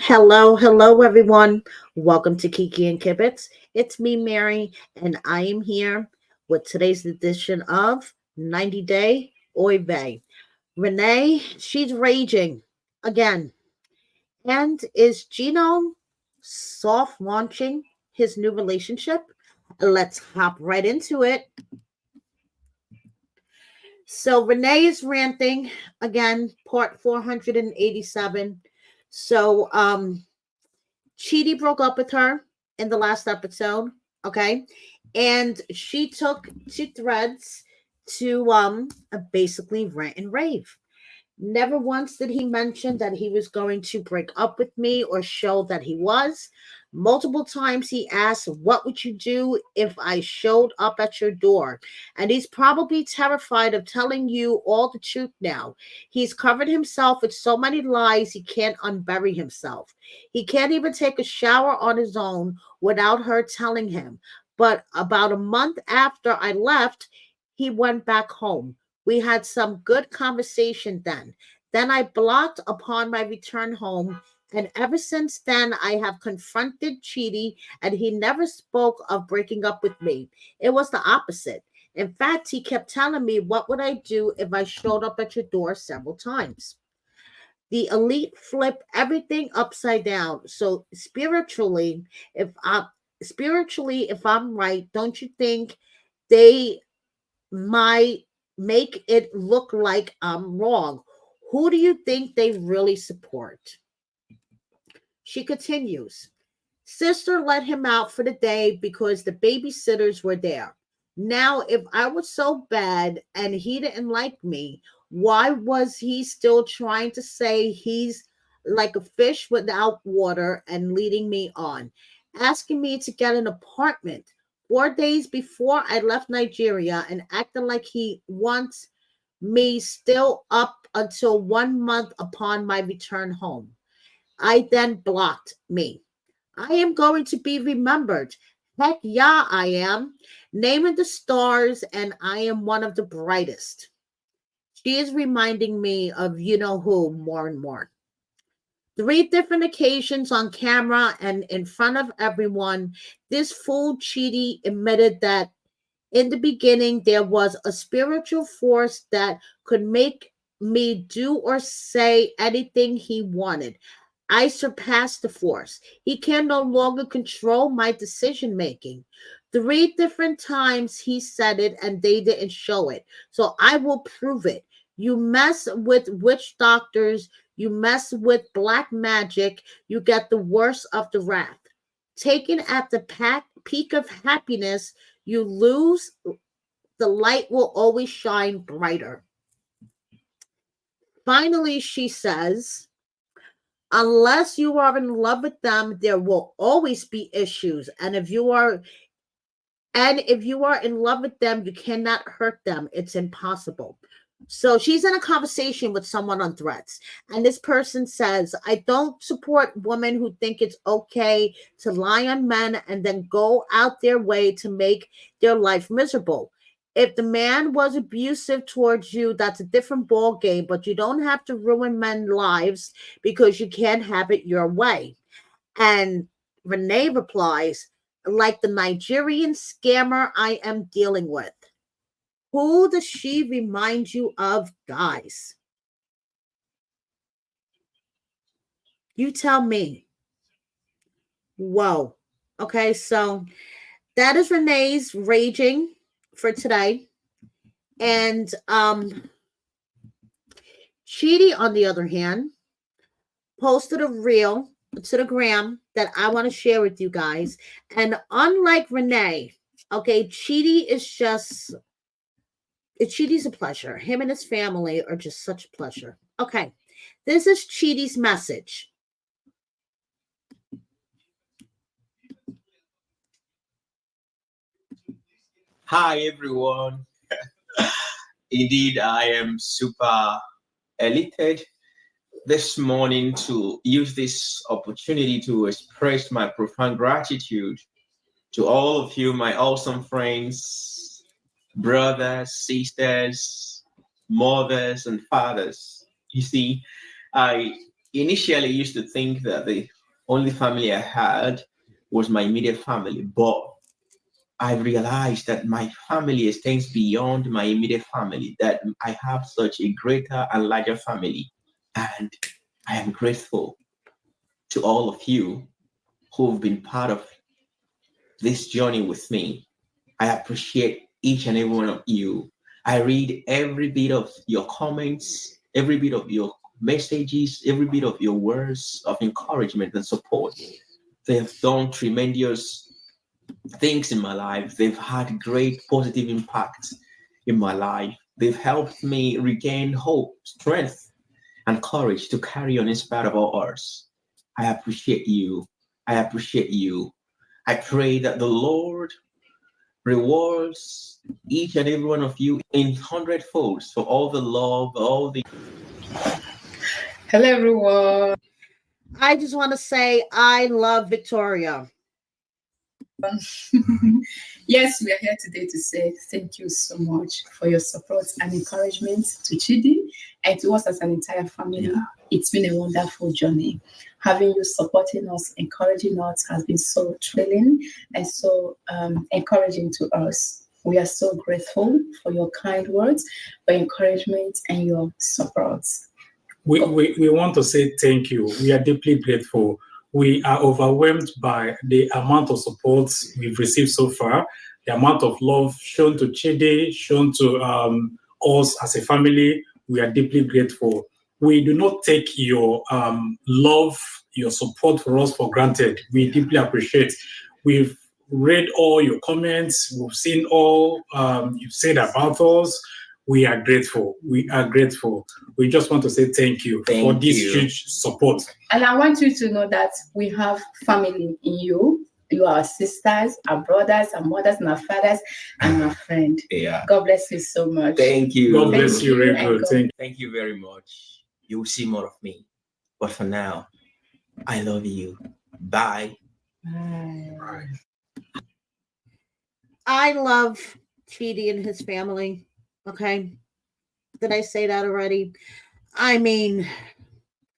Hello, everyone. Welcome to Kiki and Kibitz. It's me, Mary, and I am here with today's edition of 90 Day Oy Vey. Renee, she's raging again. And is Gino soft launching his new relationship? Let's hop right into it. So Renee is ranting again, part 487. So Chidi broke up with her in the last episode, okay? And she took to threads to basically rant and rave. Never once did he mention that he was going to break up with me or show that he was. Multiple times he asked, "What would you do if I showed up at your door?" And he's probably terrified of telling you all the truth now. He's covered himself with so many lies he can't unbury himself. He can't even take a shower on his own without her telling him. But about a month after I left, he went back home. We had some good conversation then. Then I blocked upon my return home, and ever since then I have confronted Chidi, and he never spoke of breaking up with me. It was the opposite. In fact, he kept telling me what would I do if I showed up at your door several times. The elite flip everything upside down. So if I'm right, don't you think they might make it look like I'm wrong? Who do you think they really support? She continues. Sister let him out for the day because the babysitters were there. Now, if I was so bad and he didn't like me, why was he still trying to say he's like a fish without water and leading me on, asking me to get an apartment 4 days before I left Nigeria and acting like he wants me still up until 1 month upon my return home? I then blocked me. I am going to be remembered. Heck yeah, I am. Naming the stars, and I am one of the brightest. She is reminding me of you know who more and more. 3 different occasions on camera and in front of everyone, this fool Chidi admitted that in the beginning there was a spiritual force that could make me do or say anything he wanted. I surpassed the force. He can no longer control my decision making. 3 different times he said it and they didn't show it. So I will prove it. You mess with witch doctors, you mess with black magic, you get the worst of the wrath. Taken at the peak of happiness, you lose. The light will always shine brighter. Finally, she says, unless you are in love with them, there will always be issues. And if you are in love with them, you cannot hurt them. It's impossible. So she's in a conversation with someone on Threads, and this person says, I don't support women who think it's okay to lie on men and then go out their way to make their life miserable. If the man was abusive towards you, that's a different ball game, but you don't have to ruin men's lives because you can't have it your way. And Renee replies, like the Nigerian scammer I am dealing with. Who does she remind you of, guys? You tell me. Whoa. Okay, so that is Renee's raging for today. And Chidi, on the other hand, posted a reel to the gram that I want to share with you guys. And unlike Renee, okay, Chidi's a pleasure. Him and his family are just such a pleasure. Okay, this is Chidi's message. Hi everyone. Indeed, I am super elated this morning to use this opportunity to express my profound gratitude to all of you, my awesome friends, brothers, sisters, mothers, and fathers. You see, I initially used to think that the only family I had was my immediate family, but I realized that my family extends beyond my immediate family, that I have such a greater and larger family. And I am grateful to all of you who've been part of this journey with me. I appreciate each and every one of you. I read every bit of your comments, every bit of your messages, every bit of your words of encouragement and support. They have done tremendous things in my life. They've had great positive impact in my life. They've helped me regain hope, strength, and courage to carry on in spite of all odds. I appreciate you. I appreciate you. I pray that the Lord rewards each and every one of you in hundredfolds for all the love, all the Hello, everyone. I just want to say I love Victoria. Yes, we are here today to say thank you so much for your support and encouragement to Chidi and to us as an entire family. It's been a wonderful journey. Having you supporting us, encouraging us has been so thrilling and so encouraging to us. We are so grateful for your kind words, for encouragement, and your support. We want to say thank you. We are deeply grateful. We are overwhelmed by the amount of support we've received so far, the amount of love shown to Chidi, shown to us as a family. We are deeply grateful. We do not take your love, your support for us for granted. We deeply appreciate. We've read all your comments. We've seen all you've said about us. We are grateful. We are grateful. We just want to say thank you for this huge support. And I want you to know that we have family in you. You are our sisters, our brothers, our mothers, and our fathers, and our friend. Yeah. God bless you so much. Thank you. God bless you, very good. Thank you very much. You will see more of me. But for now, I love you. Bye. Bye. I love Chidi and his family. Okay. Did I say that already? I mean,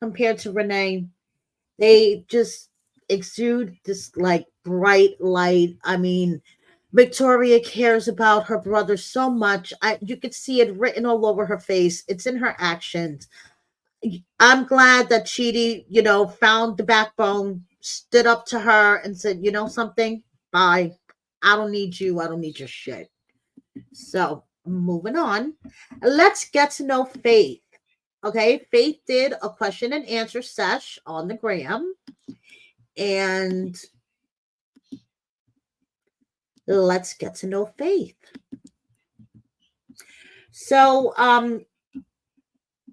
compared to Renee, they just exude this like bright light. I mean, Victoria cares about her brother so much. You could see it written all over her face. It's in her actions. I'm glad that Chidi, found the backbone, stood up to her and said, you know something? Bye. I don't need you. I don't need your shit. So moving on. Let's get to know Faith. Okay, Faith did a question and answer sesh on the gram. And let's get to know Faith. So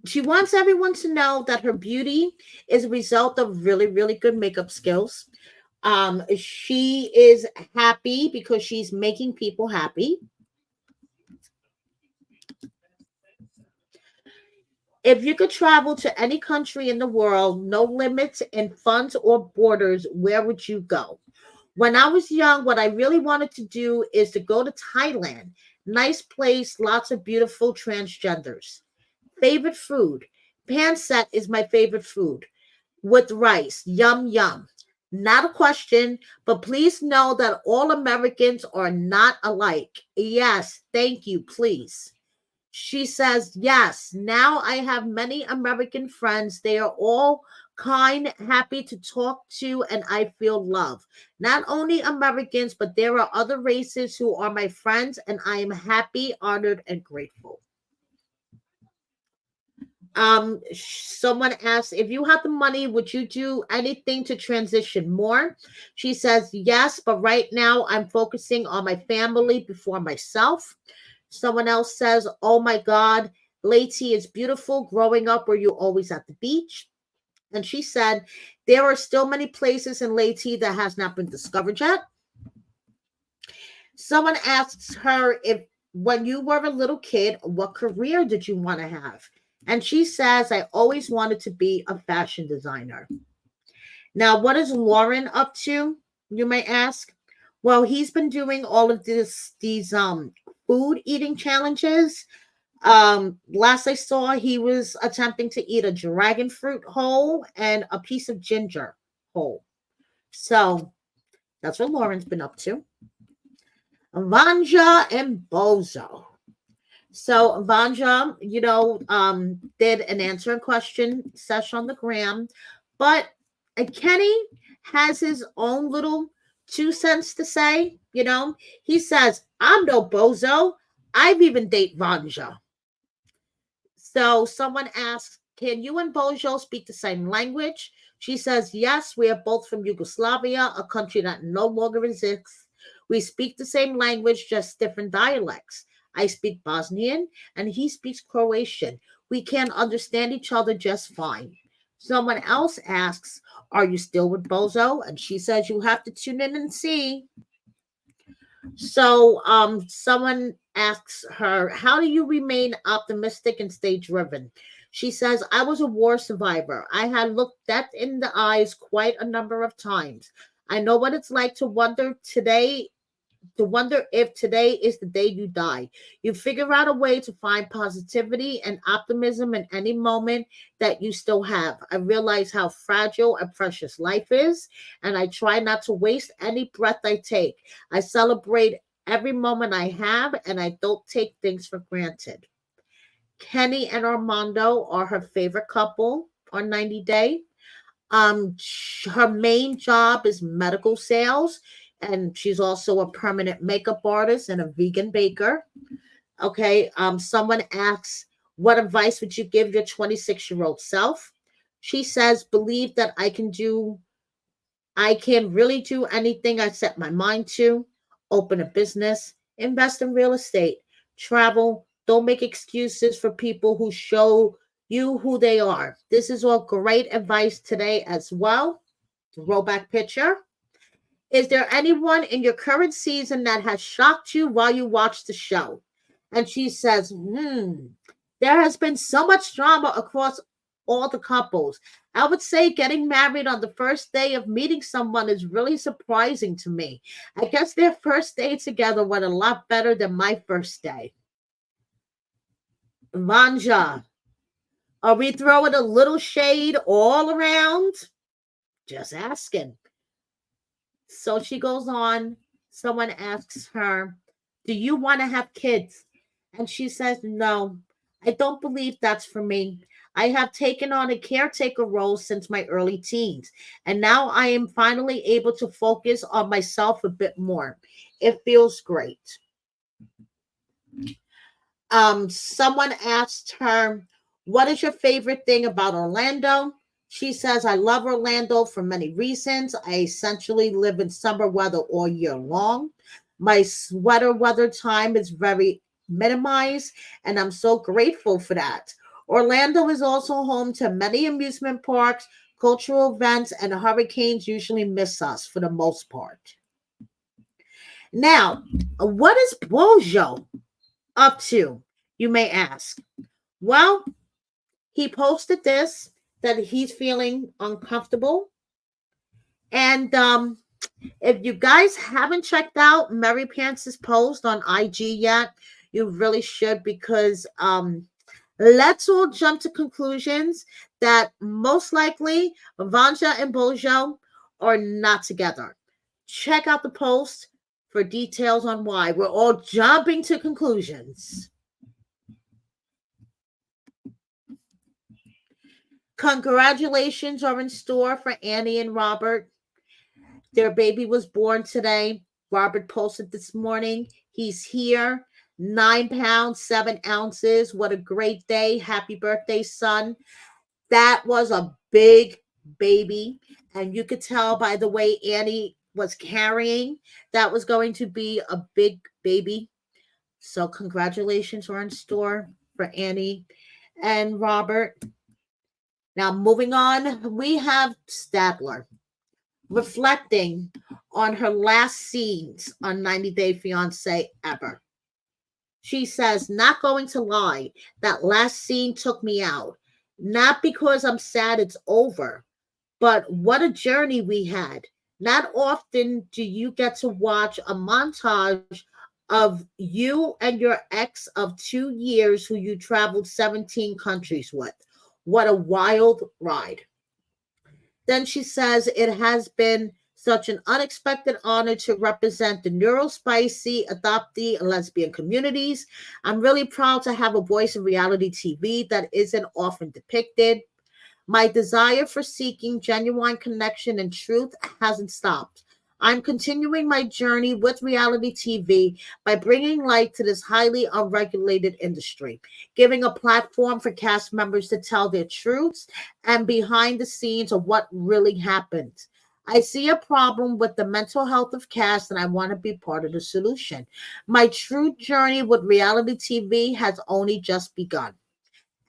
she wants everyone to know that her beauty is a result of really, really good makeup skills. She is happy because she's making people happy. If you could travel to any country in the world, no limits in funds or borders, where would you go? When I was young, what I really wanted to do is to go to Thailand. Nice place, lots of beautiful transgenders. Favorite food? Pancit is my favorite food with rice. Yum, yum. Not a question, but please know that all Americans are not alike. Yes, thank you, please. She says, yes, now I have many American friends. They are all kind, happy to talk to, and I feel love. Not only Americans, but there are other races who are my friends, and I am happy, honored, and grateful. Someone asked, if you had the money, would you do anything to transition more? She says, yes, but right now I'm focusing on my family before myself. Someone else says, oh my God, Leti is beautiful. Growing up, were you always at the beach? And she said, there are still many places in Leti that has not been discovered yet. Someone asks her if when you were a little kid, what career did you want to have? And she says, I always wanted to be a fashion designer. Now, what is Lauren up to? You may ask. Well, he's been doing all of these food eating challenges. Last I saw, he was attempting to eat a dragon fruit whole and a piece of ginger whole. So that's what Lauren's been up to. Vanja and Bozo. So Vanja, did an answer question session on the gram, but Kenny has his own little 2 cents to say. He says, "I'm no bozo. I've even date Vanja." So someone asks, "Can you and Bozo speak the same language?" She says, "Yes, we are both from Yugoslavia, a country that no longer exists. We speak the same language, just different dialects. I speak Bosnian and he speaks Croatian. We can understand each other just fine." Someone else asks, "Are you still with Bozo?" And she says, "You have to tune in and see." So, someone asks her, "How do you remain optimistic and stay driven?" She says, "I was a war survivor. I had looked death in the eyes quite a number of times. I know what it's like to wonder if today is the day you die. You figure out a way to find positivity and optimism in any moment that you still have. I realize how fragile and precious life is, and I try not to waste any breath I take. I celebrate every moment I have, and I don't take things for granted." Kenny and Armando are her favorite couple on 90 Day. Her main job is medical sales, and she's also a permanent makeup artist and a vegan baker. Okay. Someone asks, "What advice would you give your 26-year-old self?" She says, "Believe that I can really do anything I set my mind to. Open a business, invest in real estate, travel. Don't make excuses for people who show you who they are." This is all great advice today as well. Throwback picture. "Is there anyone in your current season that has shocked you while you watched the show?" And she says, "There has been so much drama across all the couples. I would say getting married on the first day of meeting someone is really surprising to me. I guess their first day together went a lot better than my first day." Vanja, are we throwing a little shade all around? Just asking. So she goes on. Someone asks her, "Do you want to have kids?" And she says, "No, I don't believe that's for me. I have taken on a caretaker role since my early teens, and now I am finally able to focus on myself a bit more. It feels great." Someone asked her, "What is your favorite thing about Orlando?" She says, "I love Orlando for many reasons. I essentially live in summer weather all year long. My sweater weather time is very minimized, and I'm so grateful for that. Orlando is also home to many amusement parks, cultural events, and hurricanes usually miss us for the most part." Now, what is Bojo up to, you may ask? Well, he posted this, that he's feeling uncomfortable. And if you guys haven't checked out Mary Pance's post on IG yet, you really should, because let's all jump to conclusions that most likely Vanja and Bojo are not together. Check out the post for details on why. We're all jumping to conclusions. Congratulations are in store for Annie and Robert. Their baby was born today. Robert posted this morning. He's here. 9 pounds, 7 ounces. What a great day. Happy birthday, son. That was a big baby. And you could tell by the way Annie was carrying, that was going to be a big baby. So congratulations are in store for Annie and Robert. Now, moving on, we have Statler reflecting on her last scenes on 90 Day Fiancé ever. She says, "Not going to lie, that last scene took me out. Not because I'm sad it's over, but what a journey we had. Not often do you get to watch a montage of you and your ex of 2 years who you traveled 17 countries with. What a wild ride. Then she says, it has been such an unexpected honor to represent the neurospicy, adoptee, and lesbian communities. I'm really proud to have a voice in reality TV that isn't often depicted. My desire for seeking genuine connection and truth hasn't stopped. I'm continuing my journey with reality TV by bringing light to this highly unregulated industry, giving a platform for cast members to tell their truths and behind the scenes of what really happened. I see a problem with the mental health of cast and I want to be part of the solution. My true journey with reality TV has only just begun.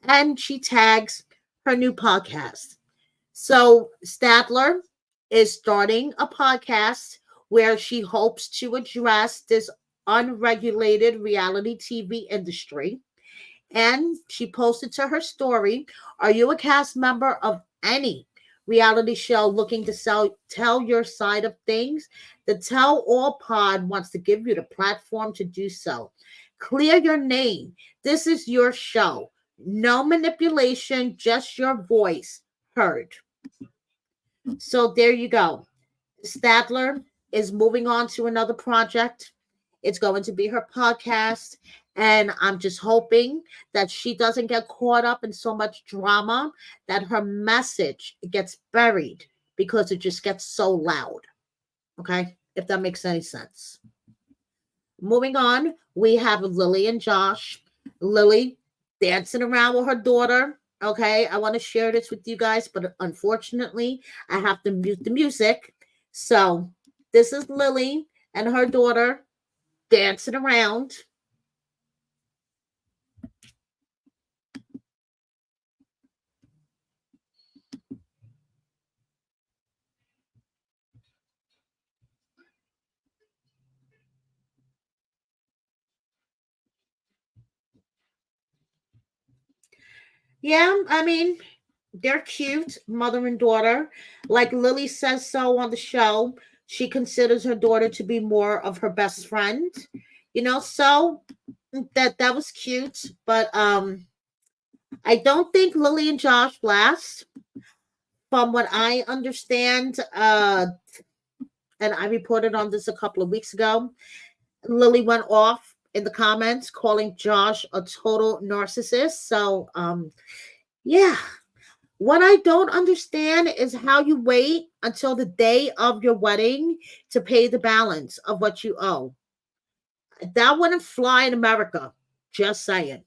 And she tags her new podcast. So Stadler is starting a podcast where she hopes to address this unregulated reality TV industry. And she posted to her story, are you a cast member of any reality show looking to tell your side of things? The Tell All Pod wants to give you the platform to do so. Clear your name. This is your show. No manipulation, just your voice heard. So there you go. Stadler is moving on to another project. It's going to be her podcast. And I'm just hoping that she doesn't get caught up in so much drama that her message gets buried because it just gets so loud. Okay? If that makes any sense. Moving on, we have Lily and Josh. Lily dancing around with her daughter. Okay, I want to share this with you guys, but unfortunately, I have to mute the music. So, this is Lily and her daughter dancing around. Yeah, I mean, they're cute, mother and daughter. Like Lily says so on the show, she considers her daughter to be more of her best friend. So that was cute, but I don't think Lily and Josh last. From what I understand, and I reported on this a couple of weeks ago, Lily went off in the comments calling Josh a total narcissist. So yeah. What I don't understand is how you wait until the day of your wedding to pay the balance of what you owe. That wouldn't fly in America. Just saying.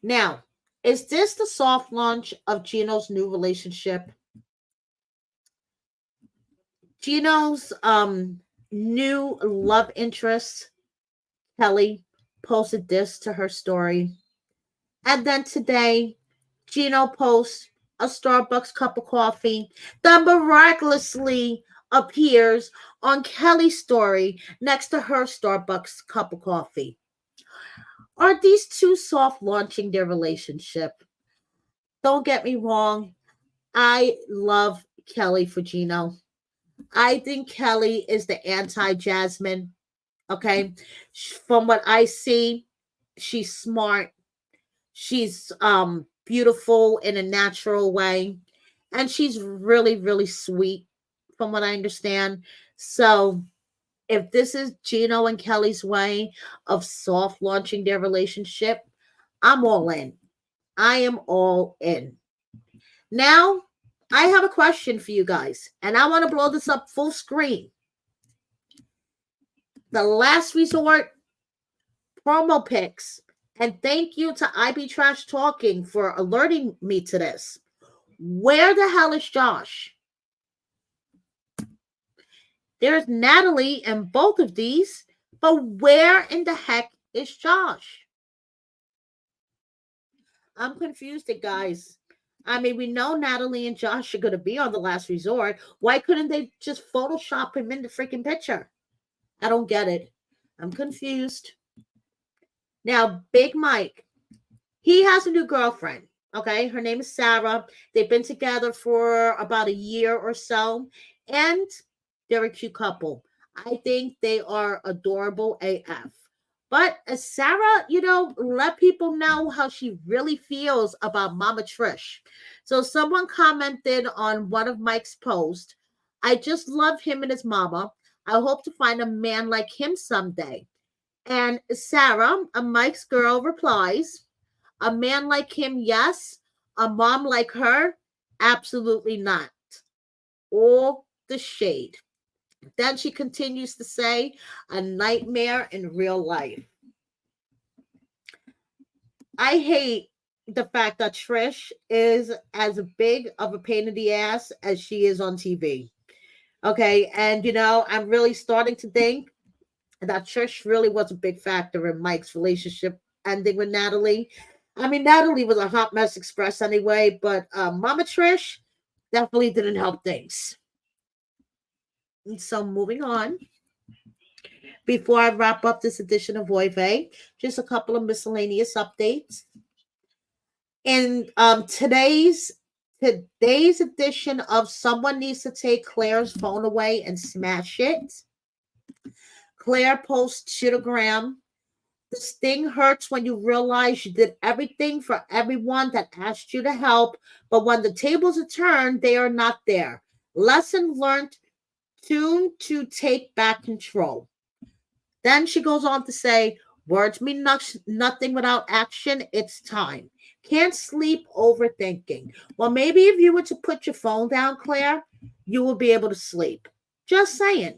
Now, is this the soft launch of Gino's new relationship? Gino's new love interest, Kelly, posted this to her story. And then today, Gino posts a Starbucks cup of coffee that miraculously appears on Kelly's story next to her Starbucks cup of coffee. Are these two soft launching their relationship? Don't get me wrong. I love Kelly for Gino. I think Kelly is the anti Jasmine. Okay. From what I see, she's smart. She's beautiful in a natural way. And she's really, really sweet, from what I understand. So if this is Gino and Kelly's way of soft launching their relationship, I'm all in. I am all in. Now, I have a question for you guys, and I want to blow this up full screen. The Last Resort promo pics. And thank you to IB Trash Talking for alerting me to this. Where the hell is Josh? There's Natalie in both of these, but where in the heck is Josh? I'm confused, guys. I mean, we know Natalie and Josh are going to be on The Last Resort. Why couldn't they just Photoshop him in the freaking picture? I don't get it. I'm confused. Now, Big Mike, he has a new girlfriend. Okay, her name is Sarah. They've been together for about a year or so, and they're a cute couple. I think they are adorable AF. But Sarah, let people know how she really feels about Mama Trish. So someone commented on one of Mike's posts, I just love him and his mama. I hope to find a man like him someday. And Sarah, a Mike's girl, replies, a man like him, yes. A mom like her, absolutely not. All the shade. Then she continues to say, a nightmare in real life. I hate the fact that Trish is as big of a pain in the ass as she is on TV. Okay. And, I'm really starting to think that Trish really was a big factor in Mike's relationship ending with Natalie. I mean, Natalie was a hot mess express anyway, but Mama Trish definitely didn't help things. And so moving on, before I wrap up this edition of Voive, just a couple of miscellaneous updates. In today's edition of Someone Needs to Take Claire's Phone Away and Smash It, Claire posts to the gram, the sting hurts when you realize you did everything for everyone that asked you to help, but when the tables are turned, they are not there. Lesson learned, soon to take back control. Then she goes on to say, words mean nothing without action. It's time. Can't sleep overthinking. Well, maybe if you were to put your phone down, Claire, you will be able to sleep. Just saying.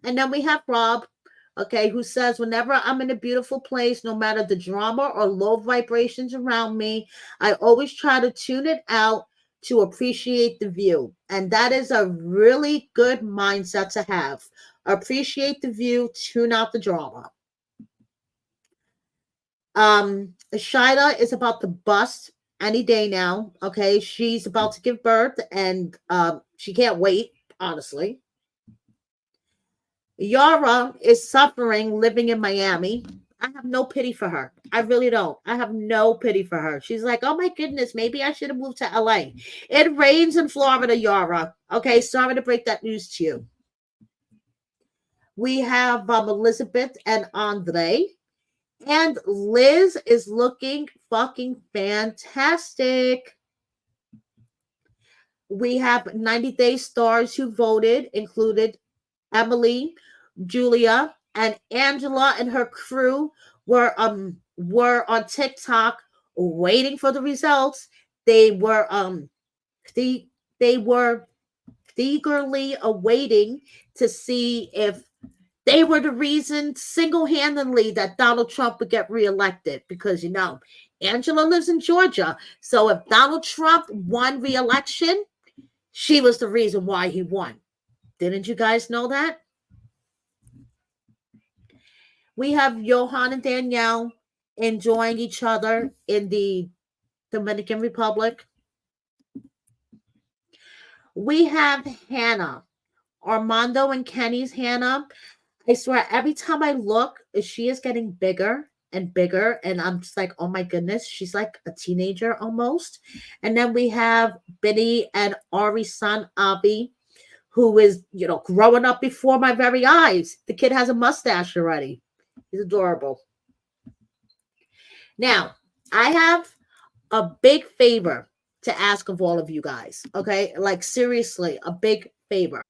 And then we have Rob, okay, who says, whenever I'm in a beautiful place, no matter the drama or low vibrations around me, I always try to tune it out to appreciate the view. And that is a really good mindset to have. Appreciate the view, tune out the drama. Shida is about to bust any day now. Okay, she's about to give birth, and she can't wait, honestly. Yara is suffering living in Miami. I have no pity for her. I really don't. I have no pity for her. She's like, oh my goodness, maybe I should have moved to LA. It rains in Florida, Yara. Okay, sorry to break that news to you. We have Elizabeth and Andre. And Liz is looking fucking fantastic. We have 90 Day Stars who voted, included Emily, Julia, and Angela and her crew were on TikTok waiting for the results. They were they were eagerly awaiting to see if they were the reason single-handedly that Donald Trump would get reelected, because Angela lives in Georgia. So if Donald Trump won re-election, she was the reason why he won. Didn't you guys know that? We have Johan and Danielle enjoying each other in the Dominican Republic. We have Hannah, Armando and Kenny's Hannah. I swear, every time I look, she is getting bigger and bigger. And I'm just like, oh my goodness, she's like a teenager almost. And then we have Benny and Ari's son, Avi, who is, growing up before my very eyes. The kid has a mustache already. He's adorable. Now, I have a big favor to ask of all of you guys. Okay. Like, seriously, a big favor.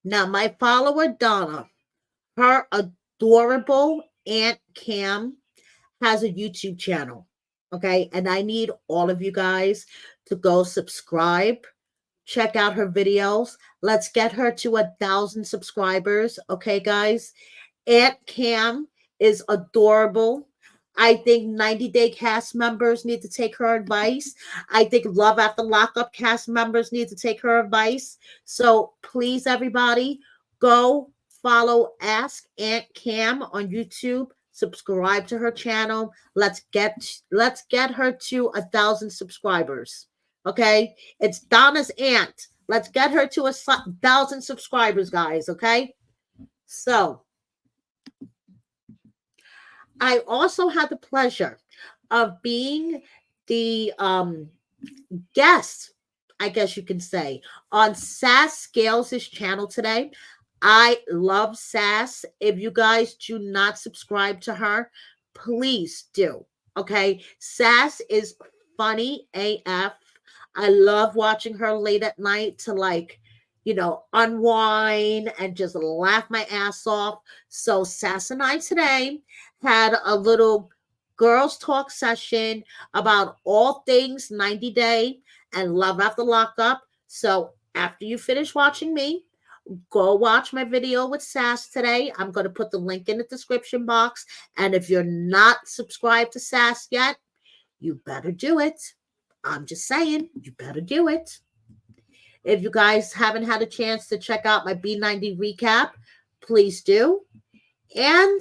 Now, my follower, Donna, her adorable Aunt Cam has a YouTube channel. Okay. And I need all of you guys to go subscribe, check out her videos. Let's get her to 1,000 subscribers. Okay, guys. Aunt Cam is adorable. I think 90 Day cast members need to take her advice. I think Love After Lockup cast members need to take her advice. So please, everybody, go follow Ask Aunt Cam on YouTube. Subscribe to her channel. Let's get her to 1,000 subscribers. Okay, it's Donna's aunt. Let's get her to 1,000 subscribers, guys. Okay, so I also had the pleasure of being the guest I guess you can say, on Sass Scales' channel today. I love Sass. If you guys do not subscribe to her, please do. Okay. Sass is funny AF. I love watching her late at night to like, unwind and just laugh my ass off. So Sass and I today had a little girls talk session about all things 90 Day and Love After Lockup. So after you finish watching me, go watch my video with Sass today. I'm going to put the link in the description box. And if you're not subscribed to Sass yet, you better do it. I'm just saying, you better do it. If you guys haven't had a chance to check out my B90 recap, please do. And,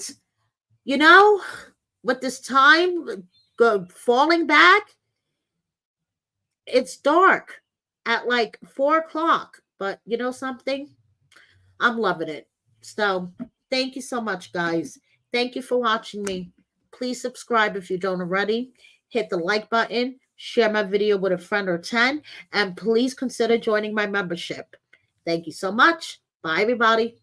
with this time falling back, it's dark at like 4 o'clock. But you know something? I'm loving it. So thank you so much, guys. Thank you for watching me. Please subscribe if you don't already. Hit the like button. Share my video with a friend or 10. And please consider joining my membership. Thank you so much. Bye, everybody.